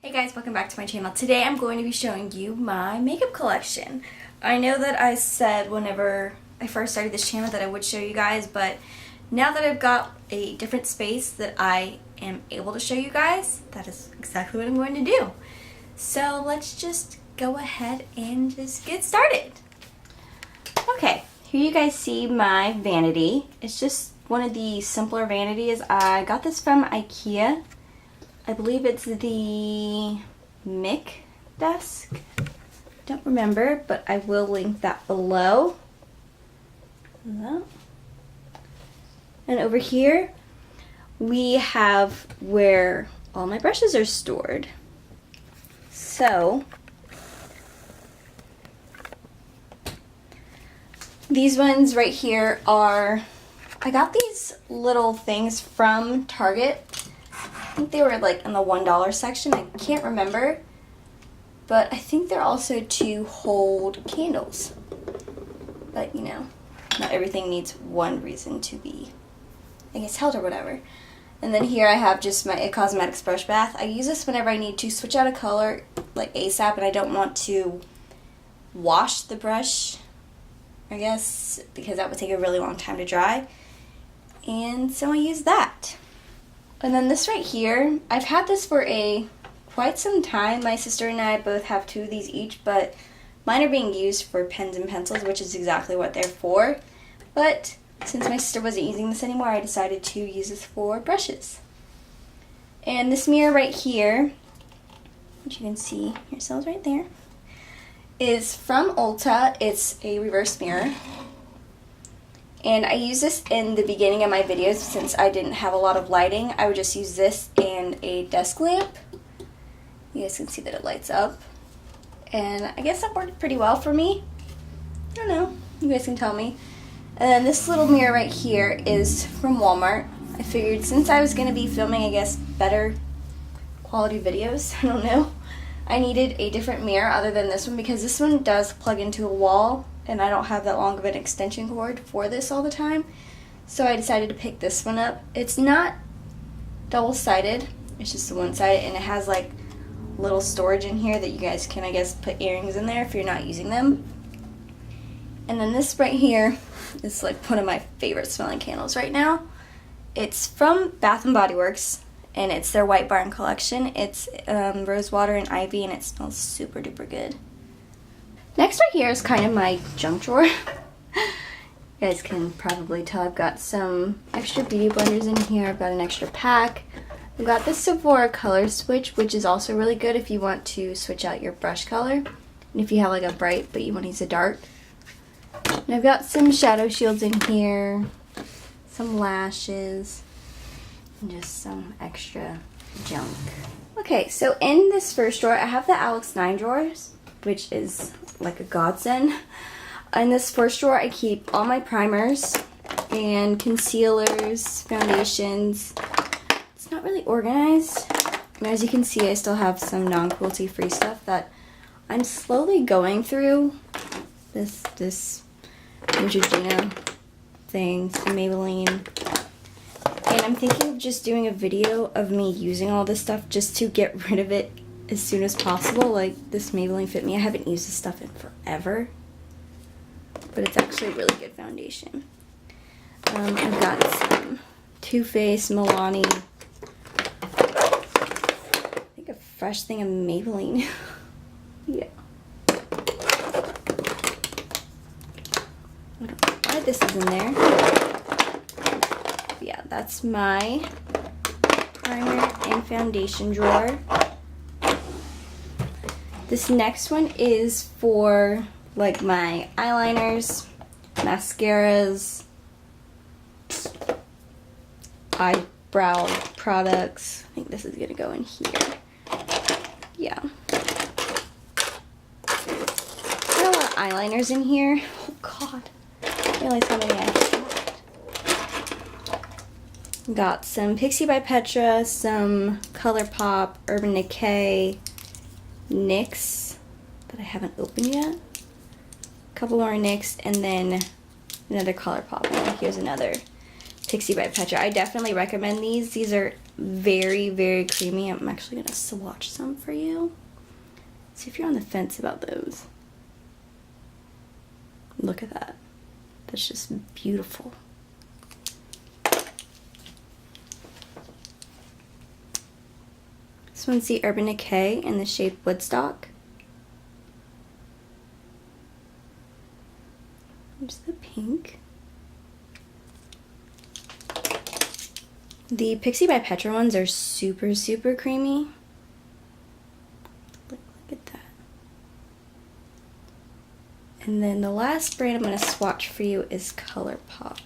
Hey guys, welcome back to my channel. Today I'm going to be showing you my makeup collection. I know that I said whenever I first started this channel that I would show you guys, but now that I've got a different space that I am able to show you guys, that is exactly what I'm going to do. So let's just go ahead and just get started. Okay, here you guys see my vanity. It's just one of the simpler vanities. I got this from IKEA. I believe it's the Mick desk. Don't remember, but I will link that below. And over here, we have where all my brushes are stored. So, these ones right here are, I got these little things from Target. I think they were like in the $1 section. I can't remember. But I think they're also to hold candles. But you know, not everything needs one reason to be, I guess, held or whatever. And then here I have just my It Cosmetics brush bath. I use this whenever I need to switch out a color like ASAP and I don't want to wash the brush, I guess, because that would take a really long time to dry. And so I use that. And then this right here, I've had this for quite some time. My sister and I both have two of these each, but mine are being used for pens and pencils, which is exactly what they're for. But since my sister wasn't using this anymore, I decided to use this for brushes. And this mirror right here, which you can see yourselves right there, is from Ulta. It's a reverse mirror. And I use this in the beginning of my videos since I didn't have a lot of lighting. I would just use this and a desk lamp. You guys can see that it lights up. And I guess that worked pretty well for me. I don't know. You guys can tell me. And then this little mirror right here is from Walmart. I figured since I was going to be filming, I guess, better quality videos, I don't know, I needed a different mirror other than this one because this one does plug into a wall. And I don't have that long of an extension cord for this all the time. So I decided to pick this one up. It's not double-sided. It's just the one-sided, and it has like little storage in here that you guys can, I guess, put earrings in there if you're not using them. And then this right here is like one of my favorite smelling candles right now. It's from Bath & Body Works, and it's their White Barn collection. It's rose water and ivy, and it smells super duper good. Next right here is kind of my junk drawer. You guys can probably tell I've got some extra beauty blenders in here. I've got an extra pack. I've got this Sephora color switch, which is also really good if you want to switch out your brush color. And if you have like a bright but you want to use a dark. And I've got some shadow shields in here, some lashes, and just some extra junk. Okay, so in this first drawer, I have the Alex 9 drawers, which is like a godsend. In this first drawer, I keep all my primers and concealers, foundations. It's not really organized. And as you can see, I still have some non-cruelty free stuff that I'm slowly going through. This Neutrogena thing, some Maybelline. And I'm thinking of just doing a video of me using all this stuff just to get rid of it as soon as possible. Like this Maybelline Fit Me, I haven't used this stuff in forever, but it's actually a really good foundation. I've got some Too Faced, Milani, I think a fresh thing of Maybelline. Yeah. I don't know why this is in there. But yeah, that's my primer and foundation drawer. This next one is for like my eyeliners, mascaras, eyebrow products. I think this is gonna go in here. Yeah. Got a lot of eyeliners in here. Oh god. I realize how many I have. Got some Pixie by Petra, some ColourPop, Urban Decay, NYX that I haven't opened yet, a couple more NYX, and then another ColourPop. And here's another Pixie by Petra. I definitely recommend these. These are very, very creamy. I'm actually going to swatch some for you. See if you're on the fence about those. Look at that. That's just beautiful. This one's the Urban Decay in the shade Woodstock. Here's the pink. The Pixie by Petra ones are super, super creamy. Look at that. And then the last brand I'm going to swatch for you is ColourPop.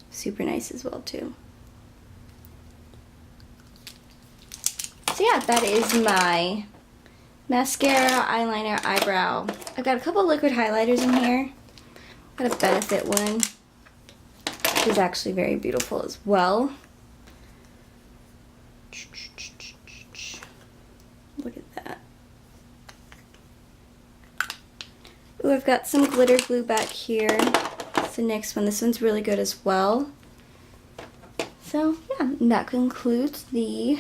Super nice as well too. So yeah, that is my mascara, eyeliner, eyebrow. I've got a couple liquid highlighters in here. Got a Benefit one, which is actually very beautiful as well. Look at that. Ooh, I've got some glitter glue back here. That's the next one. This one's really good as well. So yeah, and that concludes the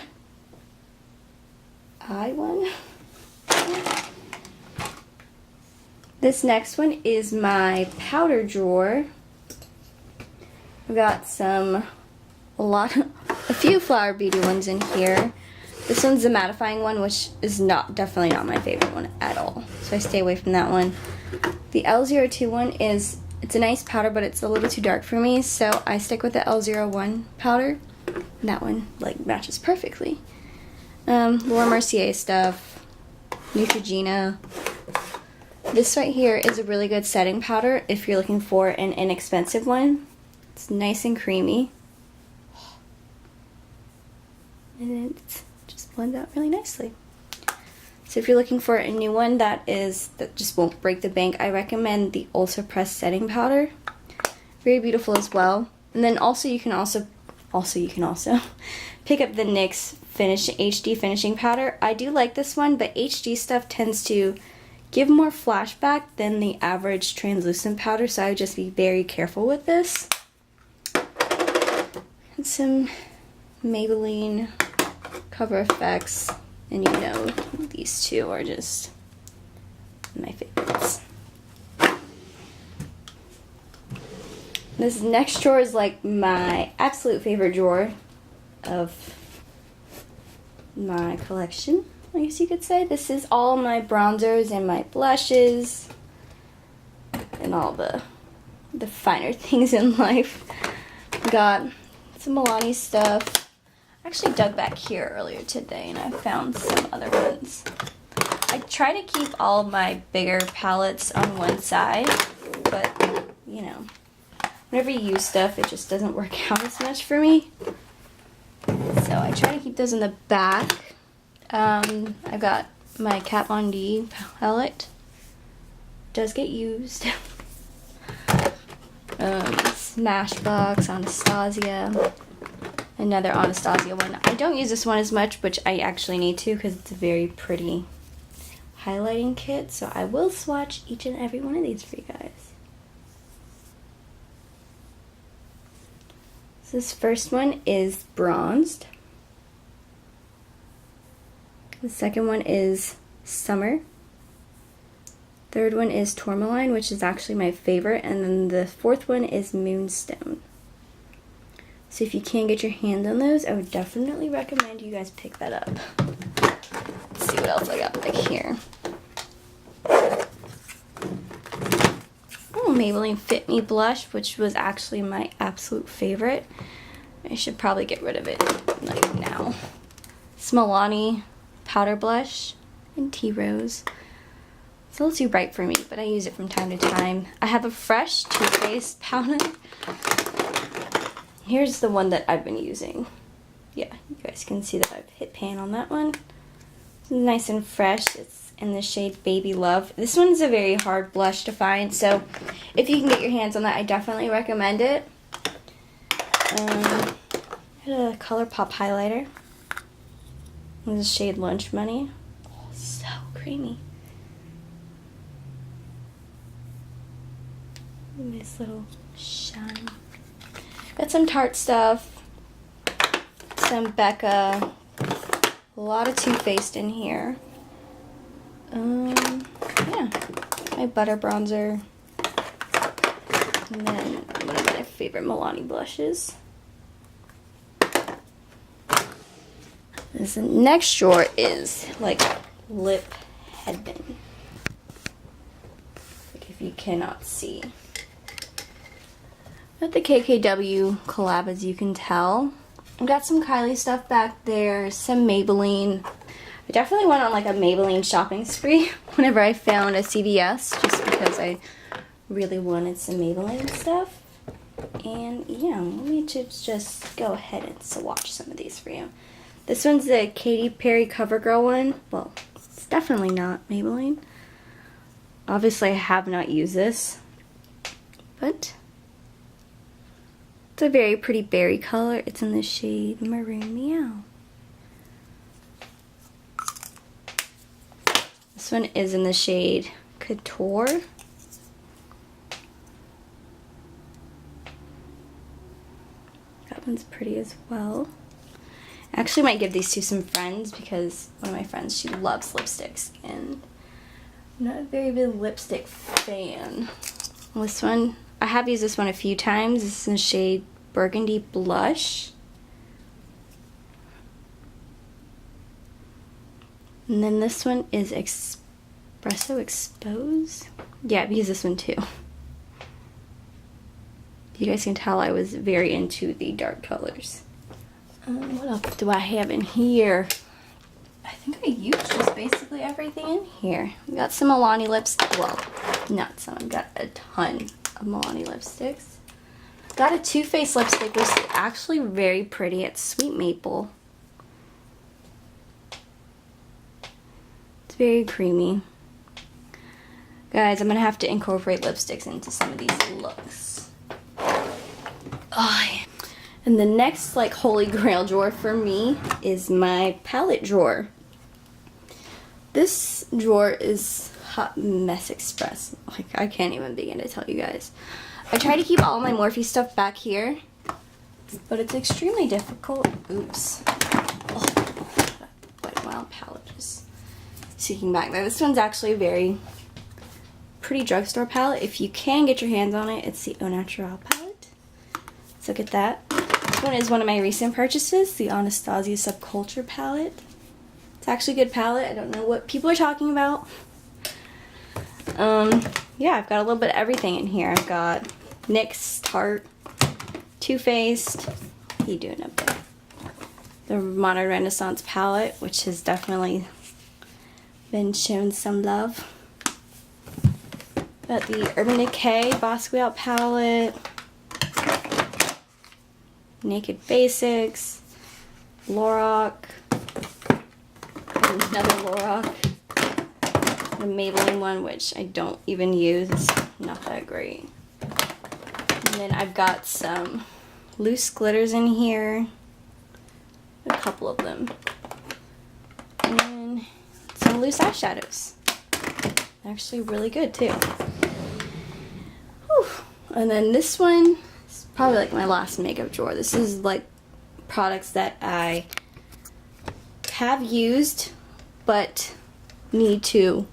eye one. This next one is my powder drawer. I've got a few Flower Beauty ones in here. This one's the mattifying one, which is definitely not my favorite one at all. So I stay away from that one. The L02 one it's a nice powder, but it's a little too dark for me, so I stick with the L01 powder. And that one like matches perfectly. Laura Mercier stuff, Neutrogena. This right here is a really good setting powder if you're looking for an inexpensive one. It's nice and creamy. And it just blends out really nicely. So if you're looking for a new one that just won't break the bank, I recommend the Ultra Press setting powder. Very beautiful as well. And then also you can also pick up the NYX HD finishing powder. I do like this one, but HD stuff tends to give more flashback than the average translucent powder, so I would just be very careful with this. And some Maybelline Cover FX, and you know these two are just my favorites. This next drawer is like my absolute favorite drawer of my collection, I guess you could say. This is all my bronzers and my blushes and all the finer things in life. Got some Milani stuff. I actually dug back here earlier today and I found some other ones. I try to keep all of my bigger palettes on one side, but you know, whenever you use stuff, it just doesn't work out as much for me. So I try to keep those in the back. I've got my Kat Von D palette. Does get used. Smashbox, Anastasia. Another Anastasia one. I don't use this one as much, which I actually need to because it's a very pretty highlighting kit. So I will swatch each and every one of these for you guys. So this first one is bronzed. The second one is Summer. Third one is Tourmaline, which is actually my favorite. And then the fourth one is Moonstone. So if you can get your hands on those, I would definitely recommend you guys pick that up. Let's see what else I got back here. Oh, Maybelline Fit Me blush, which was actually my absolute favorite. I should probably get rid of it like now. Milani powder blush in Tea Rose. It's a little too bright for me, but I use it from time to time. I have a fresh Too Faced powder. Here's the one that I've been using. Yeah, you guys can see that I've hit pan on that one. It's nice and fresh. It's in the shade Baby Love. This one's a very hard blush to find, so if you can get your hands on that, I definitely recommend it. A ColourPop highlighter. This is shade Lunch Money. Oh, so creamy. Nice little shine. Got some Tarte stuff, some Becca, a lot of Too Faced in here. Yeah, my butter bronzer, and then one of my favorite Milani blushes. This next drawer is like lip heaven. Like if you cannot see. Got the KKW collab, as you can tell. I've got some Kylie stuff back there, some Maybelline. I definitely went on like a Maybelline shopping spree whenever I found a CVS, just because I really wanted some Maybelline stuff. And yeah, let me just go ahead and swatch some of these for you. This one's the Katy Perry CoverGirl one. Well, it's definitely not Maybelline. Obviously, I have not used this, but it's a very pretty berry color. It's in the shade Maroon Meow. This one is in the shade Couture. That one's pretty as well. I actually might give these to some friends because one of my friends, she loves lipsticks, and I'm not a very big lipstick fan. This one, I have used this one a few times. This is in the shade Burgundy Blush. And then this one is Espresso Expose. Yeah, I've used this one too. You guys can tell I was very into the dark colors. What else do I have in here? I think I used just basically everything in here. We got some Milani lipstick. Well, not some. I've got a ton of Milani lipsticks. Got a Too Faced lipstick, which is actually very pretty. It's Sweet Maple. It's very creamy. Guys, I'm going to have to incorporate lipsticks into some of these looks. Oh, yeah. And the next like holy grail drawer for me is my palette drawer. This drawer is Hot Mess Express. Like, I can't even begin to tell you guys. I try to keep all my Morphe stuff back here, but it's extremely difficult. Oops. Oh, that wild palette just sneaking back there. This one's actually a very pretty drugstore palette. If you can get your hands on it, it's the Au Naturel palette. So look at that. This one is one of my recent purchases, the Anastasia Subculture palette. It's actually a good palette. I don't know what people are talking about. Yeah, I've got a little bit of everything in here. I've got NYX, Tarte, Too Faced. What are you doing up there? The Modern Renaissance palette, which has definitely been shown some love. Got the Urban Decay Basquiat palette. Naked Basics, Lorac, another Lorac, the Maybelline one, which I don't even use, it's not that great. And then I've got some loose glitters in here, a couple of them, and some loose eyeshadows. They're actually really good too. Whew. And then this one, probably like my last makeup drawer. This is like products that I have used but need to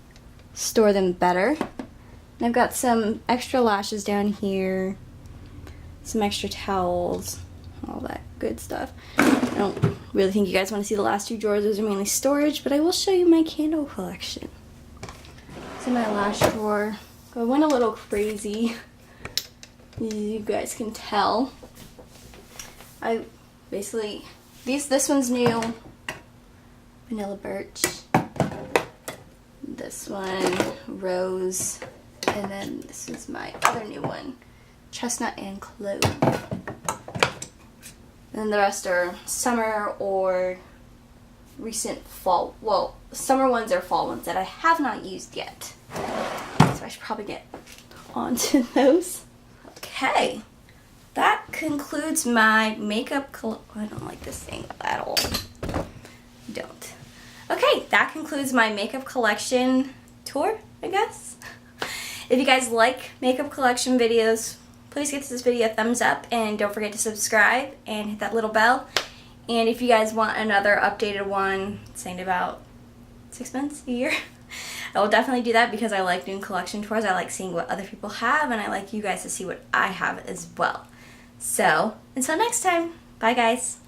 store them better. And I've got some extra lashes down here, some extra towels, all that good stuff. I don't really think you guys want to see the last two drawers. Those are mainly storage, but I will show you my candle collection. It's in my lash drawer. I went a little crazy. You guys can tell. I basically, this one's new, Vanilla Birch. This one, Rose. And then this is my other new one, Chestnut and Clove. And then the rest are summer or recent fall. Well, summer ones are fall ones that I have not used yet. So I should probably get onto those. Okay, that concludes my makeup I don't like this thing at all. Don't. Okay, that concludes my makeup collection tour, I guess. If you guys like makeup collection videos, please give this video a thumbs up and don't forget to subscribe and hit that little bell. And if you guys want another updated one, saying about 6 months, a year, I will definitely do that because I like doing collection tours. I like seeing what other people have, and I like you guys to see what I have as well. So, until next time, bye guys.